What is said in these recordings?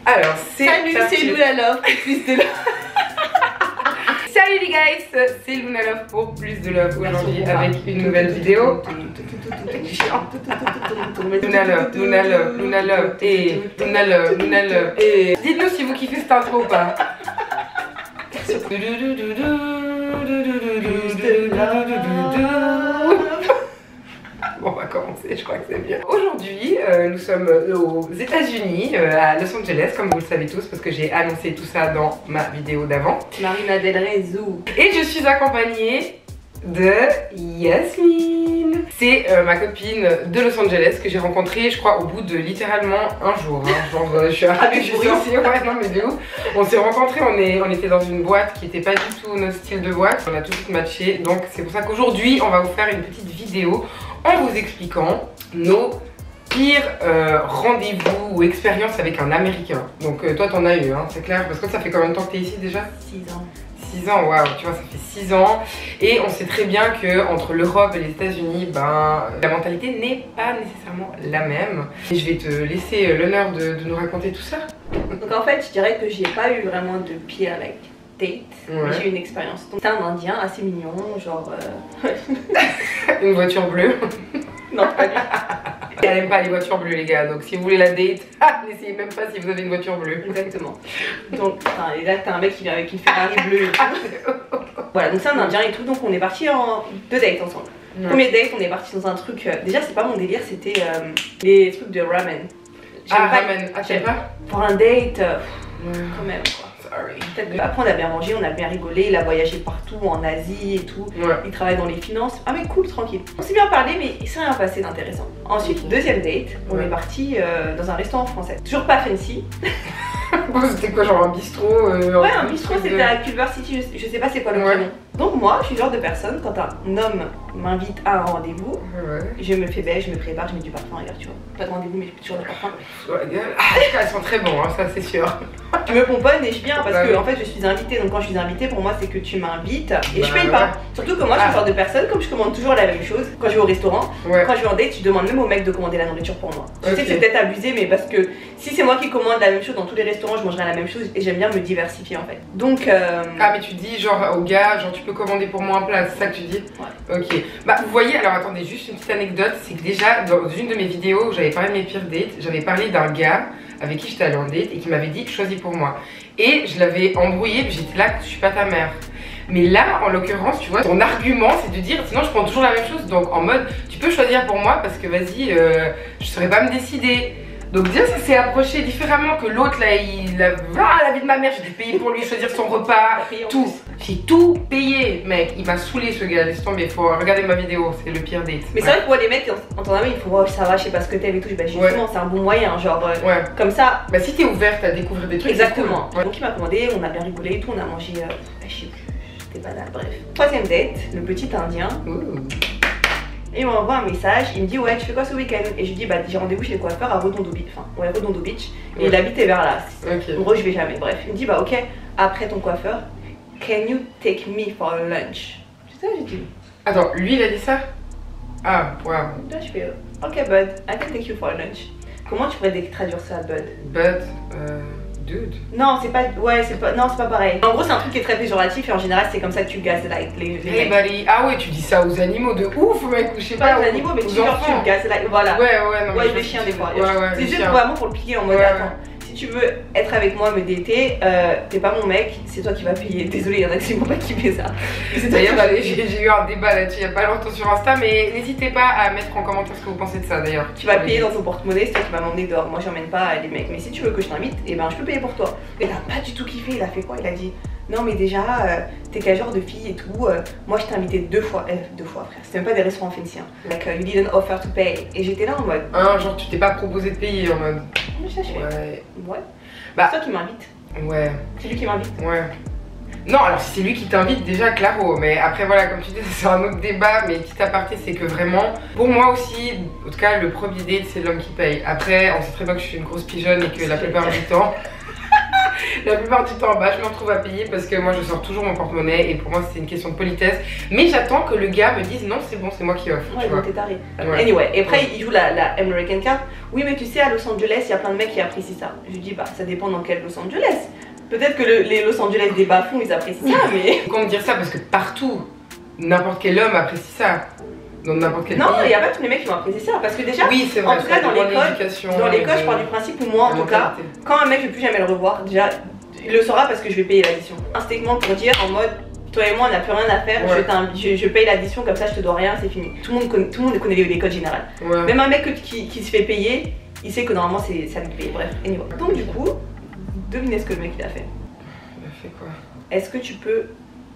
Alors, c'est salut, c'est Luna Love pour plus de love. Salut les guys, c'est Luna Love pour plus de love aujourd'hui avec une nouvelle vidéo. Luna Love, Luna Love, Luna Love et Luna Love, Luna Love et dites-nous si vous kiffez cette intro ou pas. Bon, on va commencer, je crois que c'est bien. Aujourd'hui, nous sommes aux États-Unis, à Los Angeles, comme vous le savez tous, parce que j'ai annoncé tout ça dans ma vidéo d'avant. Marina Del Rezo. Et je suis accompagnée de Yasmine. C'est ma copine de Los Angeles que j'ai rencontrée, je crois, au bout de littéralement un jour. Hein. Genre, je suis arrivée, je suis sortie, ouais, non mais de ouf. On s'est rencontrés, on était dans une boîte qui n'était pas du tout notre style de boîte. On a tout de suite matché, donc c'est pour ça qu'aujourd'hui, on va vous faire une petite vidéo en vous expliquant nos pires rendez-vous ou expériences avec un Américain. Donc toi t'en as eu, hein, c'est clair, parce que ça fait combien de temps que t'es ici déjà? 6 ans. 6 ans, waouh, tu vois, ça fait 6 ans. Et on sait très bien que entre l'Europe et les États-Unis, ben, la mentalité n'est pas nécessairement la même. Et je vais te laisser l'honneur de nous raconter tout ça. Donc en fait, je dirais que j'ai pas eu vraiment de pire date. Ouais. J'ai eu une expérience. Donc c'est un Indien assez mignon, genre... Une voiture bleue. Non, pas lui. Elle aime pas les voitures bleues les gars, donc si vous voulez la date, n'essayez même pas si vous avez une voiture bleue. Exactement. Donc et là t'as un mec qui vient avec une Ferrari bleue et tout. Voilà, donc c'est un Indien et tout, donc on est parti en 2 dates ensemble. Ouais. Premier date, on est parti dans un truc... déjà c'est pas mon délire, c'était les trucs de ramen. Ramen, ah tu sais pas? Pour un date, quand même quoi. Sorry. Après on a bien mangé, on a bien rigolé, il a voyagé partout en Asie et tout, Ouais. il travaille dans les finances, ah mais cool, tranquille. On s'est bien parlé mais il s'est rien passé d'intéressant. Ensuite, deuxième date, on est parti dans un restaurant français, toujours pas fancy. C'était quoi, genre un bistrot Ouais, un bistrot, c'était à Culver City, je sais pas c'est quoi le prénom. Donc moi, je suis le genre de personne, quand un homme m'invite à un rendez-vous, je me fais belle, je me prépare, je mets du parfum ailleurs, tu vois. Pas de rendez-vous mais toujours le parfum. Sur la gueule. Ah, elles sont très bons, hein, ça c'est sûr. Je me pomponne et je viens parce que en fait je suis invitée, donc quand je suis invitée pour moi c'est que tu m'invites et je paye pas. Surtout que moi je suis le genre de personne, comme je commande toujours la même chose quand je vais au restaurant, quand je vais en date je demande même au mec de commander la nourriture pour moi. Je sais que c'est peut-être abusé mais parce que si c'est moi qui commande la même chose dans tous les restaurants je mangerai la même chose et j'aime bien me diversifier en fait. Donc Ah mais tu dis genre au gars, genre tu peux commander pour moi en place, c'est ça que tu dis? Ouais. Ok. Bah vous voyez, alors attendez, juste une petite anecdote, c'est que déjà dans une de mes vidéos où j'avais parlé de mes pires dates, j'avais parlé d'un gars avec qui j'étais allée en date et qui m'avait dit choisis pour moi. Et je l'avais embrouillé, puis j'étais là, je suis pas ta mère. Mais là, en l'occurrence, tu vois, ton argument c'est de dire sinon je prends toujours la même chose. Donc en mode, tu peux choisir pour moi parce que vas-y, je saurais pas me décider. Donc déjà ça s'est approché différemment que l'autre là, il a la vie de ma mère, j'ai dû payer pour lui, choisir son repas, tout. J'ai tout payé, mec, il m'a saoulé ce gars, laisse tomber, faut regarder ma vidéo, c'est le pire date. Mais c'est vrai que pour les mecs, en ton avis, ils font oh, ça va, je sais pas ce que t'aimes et tout, bah justement c'est un bon moyen, genre comme ça. Bah si t'es ouverte à découvrir des trucs. Exactement. Cool. Donc il m'a commandé, on a bien rigolé et tout, on a mangé, je sais plus, c'était banal, bref. Troisième date, le petit Indien. Et il m'envoie un message, il me dit ouais tu fais quoi ce week-end? Et je lui dis bah j'ai rendez-vous chez le coiffeur à Redondo Beach, Redondo Beach, et il habitait vers là. En gros je vais jamais, bref. Il me dit bah ok, après ton coiffeur, can you take me for lunch? C'est ça j'ai dit. Attends, lui il a dit ça? Ah waouh. Là je fais ok bud, I can take you for lunch. Comment tu pourrais traduire ça bud? Bud, dude. Non c'est pas, non c'est pas pareil. En gros c'est un truc qui est très péjoratif et en général c'est comme ça que tu gaslight les Hey buddy, ah ouais tu dis ça aux animaux de ouf mec, je sais pas. Pas aux animaux mais tu le gaslight, voilà. Ouais non. Ouais les chiens des fois. C'est juste vraiment pour le piquer en mode attends. Si tu veux être avec moi, me dater, t'es pas mon mec, c'est toi qui vas payer. Désolé, il y en a que c'est mon mec qui fait ça. D'ailleurs, j'ai eu un débat là-dessus il y a pas longtemps sur Insta, mais n'hésitez pas à mettre en commentaire ce que vous pensez de ça d'ailleurs. Tu vas payer dans ton porte-monnaie, c'est toi qui vas m'emmener dehors. Moi, j'emmène pas les mecs, mais si tu veux que je t'invite, et ben je peux payer pour toi. Et il a pas du tout kiffé, il a fait quoi? Il a dit non, mais déjà, t'es quel genre de fille et tout. Moi, je t'ai invité 2 fois, frère. C'était même pas des restaurants fancy. Hein. Like, you didn't offer to pay. Et j'étais là en mode. Genre, tu t'es pas proposé de payer en mode. Ouais. Bah, c'est toi qui m'invite. Ouais. C'est lui qui m'invite. Ouais. Non, alors si c'est lui qui t'invite, déjà, claro. Mais après, voilà, comme tu dis, c'est un autre débat. Mais petit aparté, c'est que vraiment, pour moi aussi, en tout cas, le premier date, c'est l'homme qui paye. Après, on sait très bien que je suis une grosse pigeonne et que la plupart du temps. La plupart du temps, bah, je me retrouve à payer parce que moi je sors toujours mon porte-monnaie et pour moi c'est une question de politesse. Mais j'attends que le gars me dise non, c'est bon, c'est moi qui offre. Ouais, t'es taré. Ouais. Anyway, et après il joue la American Card. Oui, mais tu sais, à Los Angeles, il y a plein de mecs qui apprécient ça. Je lui dis, bah ça dépend dans quel Los Angeles. Peut-être que les Los Angeles des bas-fonds ils apprécient ça, mais. Comment dire ça parce que partout, n'importe quel homme apprécie ça. Dans n'importe quel non, pays. il n'y a pas tous les mecs qui vont apprécier ça. Parce que déjà, oui, c'est vrai, en tout cas, dans l'école, je pars du principe où moi, en tout cas, quand un mec, je vais plus jamais le revoir, déjà, il le saura parce que je vais payer l'addition. Instinctivement pour dire en mode, toi et moi, on n'a plus rien à faire, je paye l'addition, comme ça, je te dois rien, c'est fini. Tout le monde connaît les codes généraux. Ouais. Même un mec qui se fait payer, il sait que normalement, c'est ça lui paye. Bref, anyway. Donc, du coup, devinez ce que le mec il a fait. Il a fait quoi? Est-ce que tu peux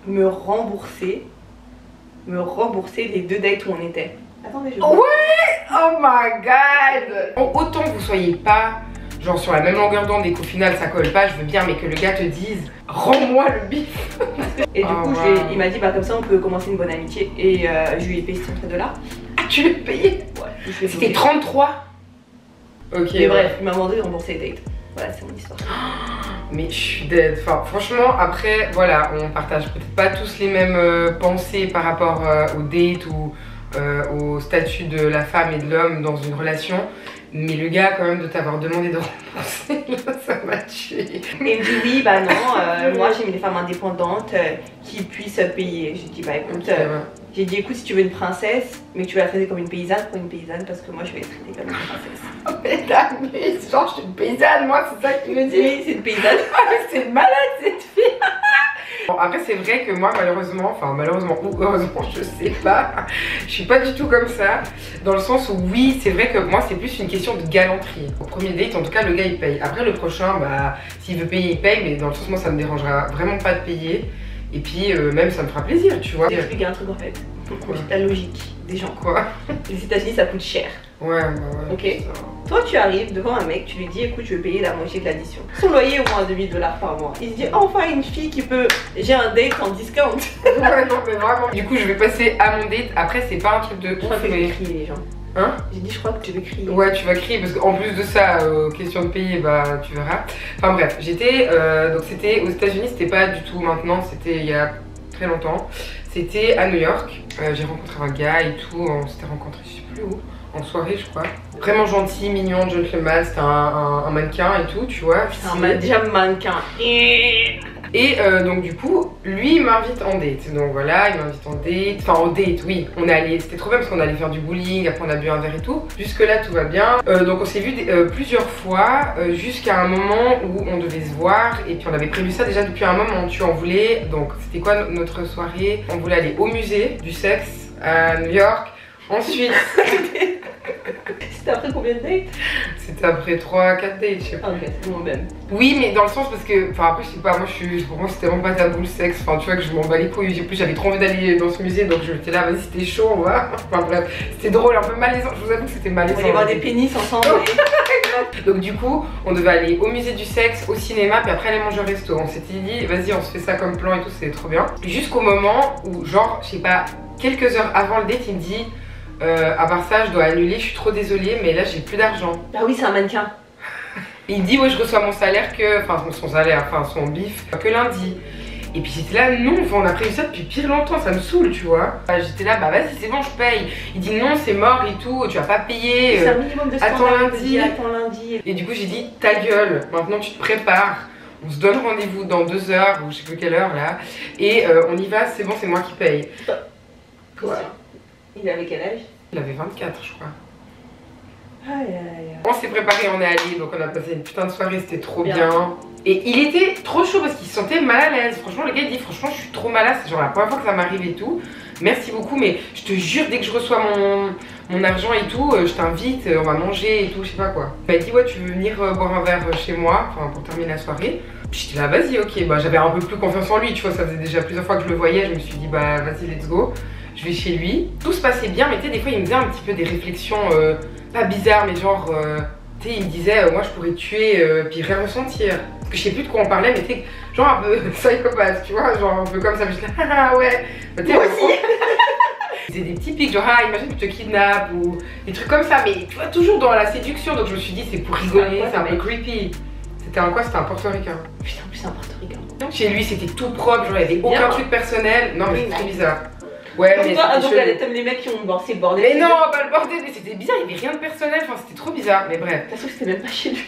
me rembourser les 2 dates où on était? Attendez, je... Ouais! Oh my god! Autant que vous soyez pas genre sur la même longueur d'onde et qu'au final ça colle pas, je veux bien, mais que le gars te dise rends-moi le bif. Et du coup, il m'a dit bah comme ça on peut commencer une bonne amitié et je lui ai payé $100. Ah, tu l'as payé? Ouais. C'était 33? Ok. Mais bref, il m'a demandé de rembourser les dates. Voilà, c'est mon histoire. Mais je suis dead. Enfin, franchement, après, voilà, on partage peut-être pas tous les mêmes pensées par rapport au date ou au statut de la femme et de l'homme dans une relation. Mais le gars, quand même, de t'avoir demandé de rembourser, ça m'a tué. Et il me dit oui, bah non, moi j'aime les femmes indépendantes qui puissent payer. J'ai dit bah écoute, j'ai dit écoute, si tu veux une princesse, mais que tu vas la traiter comme une paysanne, prends une paysanne parce que moi je vais la traiter comme une princesse. Oh mais genre je suis une paysanne, moi, c'est ça qu'il me dit. Oui, c'est une paysanne. C'est malade cette fille. Bon, après c'est vrai que moi malheureusement ou heureusement je sais pas, je suis pas du tout comme ça, dans le sens où oui c'est vrai que moi c'est plus une question de galanterie. Au premier date en tout cas le gars il paye, après le prochain bah s'il veut payer il paye, mais dans le sens moi ça me dérangera vraiment pas de payer. Et puis même ça me fera plaisir, tu vois. Je vais expliquer un truc en fait. La logique des gens. Quoi? Les États-Unis ça coûte cher. Ouais. Ok. Toi tu arrives devant un mec, tu lui dis écoute je vais payer la moitié de l'addition. Son loyer au moins $2000 par mois. Il se dit enfin une fille qui peut. J'ai un date en discount. Ouais non mais vraiment. Du coup je vais passer à mon date. Après c'est pas un truc de. Je crois que je vais crier les gens. Hein? J'ai dit je crois que tu vais crier. Ouais tu vas crier parce qu'en plus de ça, question de payer, bah tu verras. Enfin bref, j'étais donc c'était aux États-Unis, c'était pas du tout maintenant, c'était il y a très longtemps. C'était à New York. J'ai rencontré un gars et tout, on s'était rencontrés je sais plus où, en soirée je crois. Vraiment gentil, mignon, gentleman, c'était un mannequin et tout, tu vois. Déjà mannequin. Et donc du coup, lui il m'invite en date. Donc voilà, il m'invite en date. Enfin en date, oui. On est allé, c'était trop bien parce qu'on allait faire du bowling, après on a bu un verre et tout. Jusque là tout va bien. Donc on s'est vu plusieurs fois jusqu'à un moment où on devait se voir. Et puis on avait prévu ça déjà depuis un moment. Tu en voulais. Donc c'était quoi notre soirée? On voulait aller au musée du sexe à New York. Ensuite... C'était après combien de dates? C'était après 3-4 dates, je sais pas. Ok, c'est moi même. Oui, mais dans le sens parce que, enfin après je sais pas, pour moi c'était vraiment pas tabou le sexe, enfin tu vois que je m'en bats les couilles, en plus j'avais trop envie d'aller dans ce musée donc j'étais là, vas-y c'était chaud, on va. Enfin bref, c'était drôle, un peu malaisant, je vous avoue que c'était malaisant. On allait voir des pénis ensemble. Donc du coup, on devait aller au musée du sexe, au cinéma, puis après aller manger au resto. On s'était dit, vas-y on se fait ça comme plan et tout, c'était trop bien. Jusqu'au moment où genre, je sais pas, quelques heures avant le date, il me dit... à part ça, je dois annuler, je suis trop désolée, mais là j'ai plus d'argent. Ah oui, c'est un mannequin. Et il me dit, ouais, je reçois mon salaire que. Enfin, son salaire, enfin, son bif, que lundi. Et puis j'étais là, non, enfin, on a prévu ça depuis pire longtemps, ça me saoule, tu vois. J'étais là, bah vas-y, c'est bon, je paye. Il dit, non, c'est mort et tout, tu vas pas payer. C'est un minimum de attends lundi. Attends lundi. Et du coup, j'ai dit, ta gueule, maintenant tu te prépares. On se donne rendez-vous dans 2 heures, ou je sais plus quelle heure là. Et on y va, c'est bon, c'est moi qui paye. Quoi? Il avait quel âge? Il avait 24, je crois. Aïe aïe aïe. On s'est préparé, on est allé, donc on a passé une putain de soirée, c'était trop bien. Et il était trop chaud parce qu'il se sentait mal à l'aise. Franchement, le gars il dit, franchement, je suis trop malade, c'est genre la première fois que ça m'arrive et tout. Merci beaucoup, mais je te jure, dès que je reçois mon argent et tout, je t'invite, on va manger et tout, je sais pas quoi. Il m'a dit, ouais, tu veux venir boire un verre chez moi, enfin pour terminer la soirée. J'étais là, vas-y, ok, bah j'avais un peu plus confiance en lui, tu vois, ça faisait déjà plusieurs fois que je le voyais, je me suis dit, bah vas-y, let's go. Je vais chez lui, tout se passait bien, mais tu sais, des fois il me faisait un petit peu des réflexions, pas bizarres, mais genre, tu sais, il me disait, moi je pourrais te tuer, puis rien ressentir. Parce que je sais plus de quoi on parlait, mais tu sais, genre un peu psychopathe, tu vois, genre un peu comme ça, mais j'étais là, ah ouais, bah, moi aussi. Il faisait des petits pics, genre, ah, imagine que tu te kidnappes, ou des trucs comme ça, mais tu vois, toujours dans la séduction, donc je me suis dit, c'est pour rigoler, c'est un peu creepy. C'était un quoi? C'était un portoricain. Putain, en plus c'est un portoricain. Chez lui c'était tout propre, genre il n'y avait aucun truc personnel. Non mais c'est trop bizarre. Ouais, mais donc t'aimes les mecs qui ont bossé le bordel. Mais non, pas le bordel, mais c'était bizarre, il n'y avait rien de personnel, enfin c'était trop bizarre, mais bref. De toute façon, c'était même pas chez lui.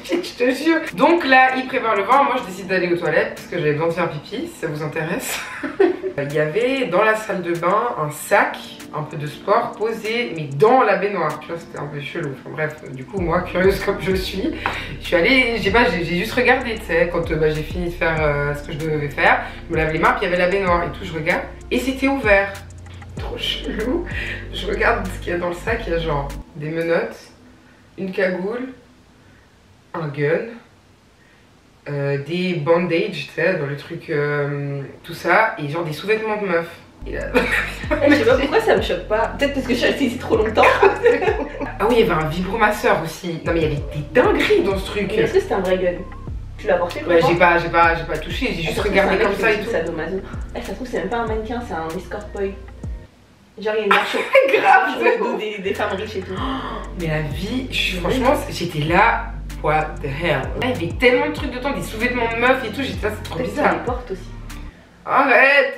Je te jure. Donc là, il prépare le vin, moi je décide d'aller aux toilettes parce que j'avais besoin de faire pipi, si ça vous intéresse. Il y avait dans la salle de bain un sac, un peu de sport posé, mais dans la baignoire. Tu vois, c'était un peu chelou. Enfin bref, du coup, moi, curieuse comme je suis allée, j'ai juste regardé, tu sais, quand j'ai fini de faire ce que je devais faire. Je me lave les mains, puis il y avait la baignoire et tout, je regarde. Et c'était ouvert. Trop chelou. Je regarde ce qu'il y a dans le sac, il y a genre des menottes, une cagoule, un gun, des bandages, tu sais, dans le truc, tout ça, et genre des sous-vêtements de meuf. Et là... Je sais pas pourquoi ça me choque pas. Peut-être parce que je suis restée ici trop longtemps. Ah oui, il y avait un vibromasseur aussi. Non mais il y avait des dingueries dans ce truc. Mais est-ce que c'était un vrai gun? Tu l'as porté? Ouais, j'ai pas touché, j'ai juste regardé comme ça et tout. Ça se trouve c'est même pas un mannequin, c'est un escort boy. Genre il y a une marche grave des femmes riches et tout. Mais la vie, franchement, j'étais là, what the hell. Il y avait tellement de trucs dedans, des sous-vêtements de meuf et tout, j'étais là, c'est trop bizarre. Ça les porte aussi. Arrête,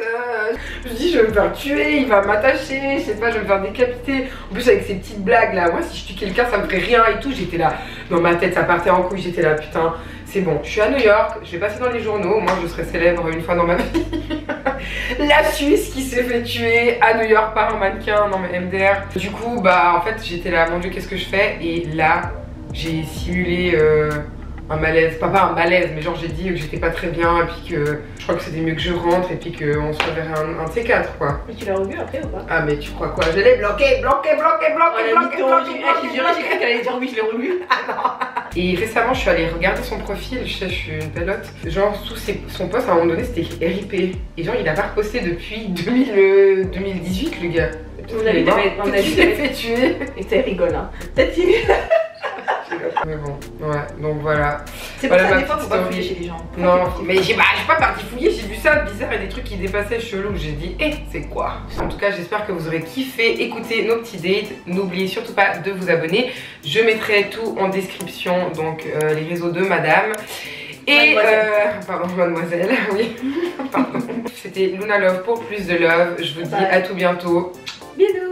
je me dis je vais me faire tuer, il va m'attacher, je sais pas, je vais me faire décapiter. En plus avec ces petites blagues là, moi si je tue quelqu'un ça me ferait rien et tout, j'étais là, dans ma tête ça partait en couille, j'étais là putain, c'est bon, je suis à New York, je vais passer dans les journaux, moi je serai célèbre une fois dans ma vie. La Suisse qui s'est fait tuer à New York par un mannequin, non mais MDR. Du coup bah en fait j'étais là, mon dieu qu'est-ce que je fais, et là j'ai simulé un malaise, pas un malaise, mais genre j'ai dit que j'étais pas très bien et puis que je crois que c'était mieux que je rentre et puis qu'on se reverrait un de ces quatre quoi. Mais tu l'as revu après ou pas? Ah mais tu crois quoi? Je l'ai bloqué. J'ai cru qu'elle allait dire oui, je l'ai revu. Ah non. Et récemment je suis allée regarder son profil, je sais je suis une pelote. Genre sous son post à un moment donné c'était RIP. Et genre il a pas reposté depuis 2018 le gars. On a vu fait tuer. Et ça rigole hein. Peut-être qu'il... Mais bon, ouais, donc voilà. C'est pour ça des fois faut pas fouiller chez les gens. Non, mais j'ai pas parti fouiller, j'ai vu ça bizarre et des trucs qui dépassaient chelou. J'ai dit, c'est quoi? En tout cas, j'espère que vous aurez kiffé écouter nos petits dates. N'oubliez surtout pas de vous abonner. Je mettrai tout en description, donc les réseaux de madame. Et pardon, mademoiselle, oui. Pardon. C'était Luna Love pour plus de love. Je vous dis à tout bientôt. Bisous.